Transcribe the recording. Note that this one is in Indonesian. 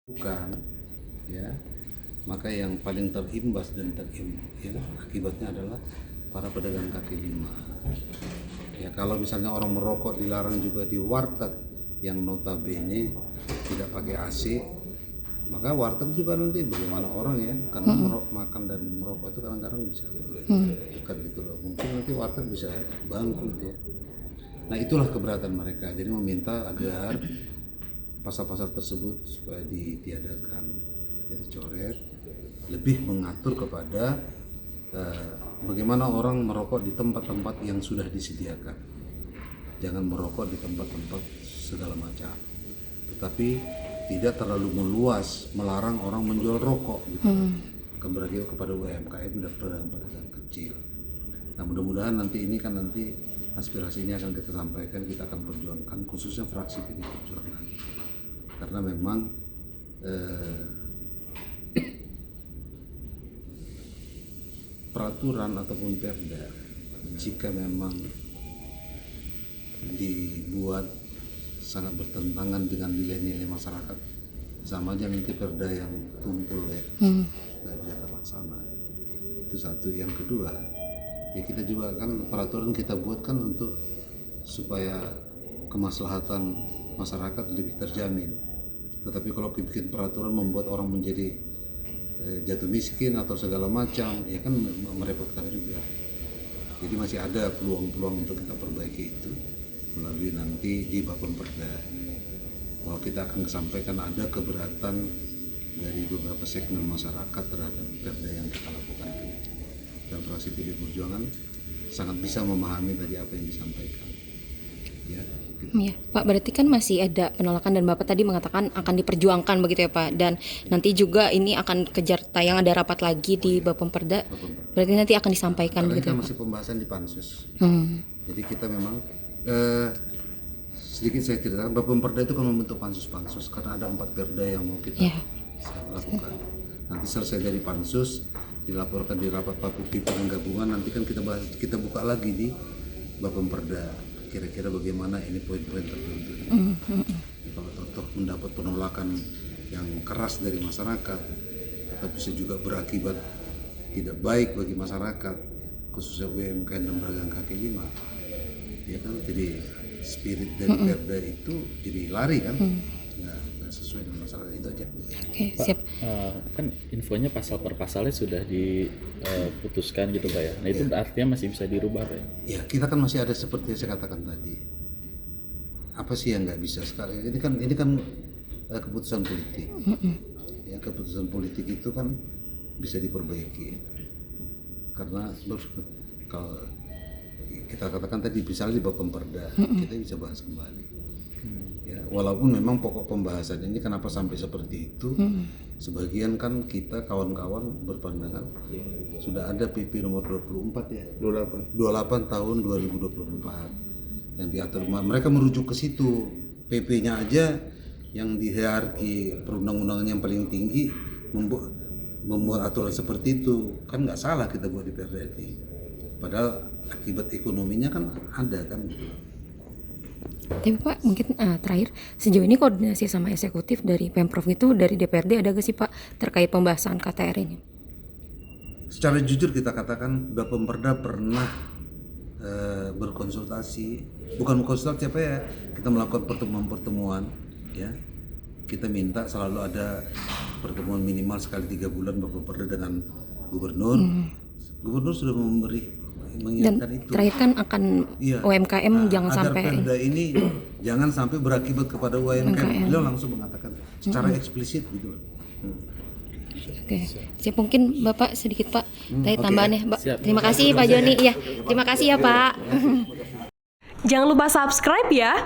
bukan, ya, maka yang paling terimbas dan akibatnya adalah para pedagang kaki lima. Ya, kalau misalnya orang merokok dilarang juga di warteg yang notabene tidak pakai AC, maka warteg juga nanti bagaimana orang ya, karena makan dan merokok itu kadang-kadang bisa dekat gitu loh. Mungkin nanti warteg bisa bangkrut ya. Nah, itulah keberatan mereka. Jadi meminta agar pasal-pasal tersebut supaya ditiadakan, jadi coret, lebih mengatur kepada bagaimana orang merokok di tempat-tempat yang sudah disediakan. Jangan merokok di tempat-tempat segala macam, tetapi tidak terlalu meluas melarang orang menjual rokok gitu. Akan berakhir kepada UMKM dan pedagang-pedagang kecil. Nah, mudah-mudahan nanti aspirasi ini akan kita sampaikan, kita akan perjuangkan khususnya fraksi PDI Perjuangan, karena memang peraturan ataupun perda jika memang dibuat sangat bertentangan dengan nilai-nilai masyarakat, sama aja nanti perda yang tumpul ya, nggak bisa terlaksana. Itu satu. Yang kedua, ya kita juga kan peraturan kita buat kan untuk supaya kemaslahatan masyarakat lebih terjamin. Tetapi kalau bikin peraturan membuat orang menjadi jatuh miskin atau segala macam, ya kan merepotkan juga. Jadi masih ada peluang-peluang untuk kita perbaiki itu melalui nanti di Bapemperda. Bahwa kita akan sampaikan ada keberatan dari beberapa segmen masyarakat terhadap perda yang kita lakukan itu. Dan fraksi PDI Perjuangan sangat bisa memahami tadi apa yang disampaikan. Ya, gitu. Ya, Pak, berarti kan masih ada penolakan dan Bapak tadi mengatakan akan diperjuangkan begitu ya Pak, dan nanti juga ini akan kejar tayang, ada rapat lagi di Bapemperda. Berarti nanti akan disampaikan. Karena begitu kita ya, masih pembahasan di Pansus. Jadi kita memang sedikit saya ceritakan, Bapemperda itu kan membentuk pansus-pansus karena ada 4 perda yang mau kita lakukan. Nanti selesai dari pansus dilaporkan di rapat pimpinan gabungan, nanti kan kita buka lagi di Bapemperda kira-kira bagaimana ini poin-poin tertentu. Kalau toh mendapat penolakan yang keras dari masyarakat, tapi bisa juga berakibat tidak baik bagi masyarakat, khususnya UMKM dan pedagang kaki lima, ya kan, jadi spirit dari perda itu jadi lari kan, nggak sesuai dengan masyarakat. Itu aja. Oke, siap. Kan infonya pasal per pasalnya sudah diputuskan gitu Pak ya. Nah itu artinya masih bisa dirubah Pak ya? Ya, kita kan masih ada seperti yang saya katakan tadi. Apa sih yang nggak bisa sekarang? Ini kan keputusan politik. Ya, keputusan politik itu kan bisa diperbaiki. Karena kalau kita katakan tadi misalnya di Bapemperda, kita bisa bahas kembali. Ya, walaupun memang pokok pembahasan ini kenapa sampai seperti itu, sebagian kan kita kawan-kawan berpandangan sudah ada PP nomor 24 ya, 28 tahun 2024 yang diatur, mereka merujuk ke situ. PP-nya aja yang di hierarki perundang-undangan yang paling tinggi membuat aturan seperti itu, kan nggak salah kita buat di Perda ini. Padahal akibat ekonominya kan ada kan gitu. Tapi Pak, mungkin terakhir, sejauh ini koordinasi sama eksekutif dari Pemprov itu, dari DPRD ada gak sih Pak terkait pembahasan KTR ini? Secara jujur kita katakan Bapemperda pernah berkonsultasi, bukan berkonsultasi apa ya, kita melakukan pertemuan-pertemuan ya. Kita minta selalu ada pertemuan minimal sekali 3 bulan Bapemperda dengan gubernur. Gubernur sudah mengingatkan Dan itu. terakhir kan akan UMKM jangan agar sampai perda ini jangan sampai berakibat kepada UMKM. Beliau langsung mengatakan secara eksplisit gitu loh. Oke, siap. Mungkin Bapak sedikit Pak dari tambahannya. Siap. Terima kasih Pak Joni. Iya, terima kasih ya Pak. Jangan lupa subscribe ya.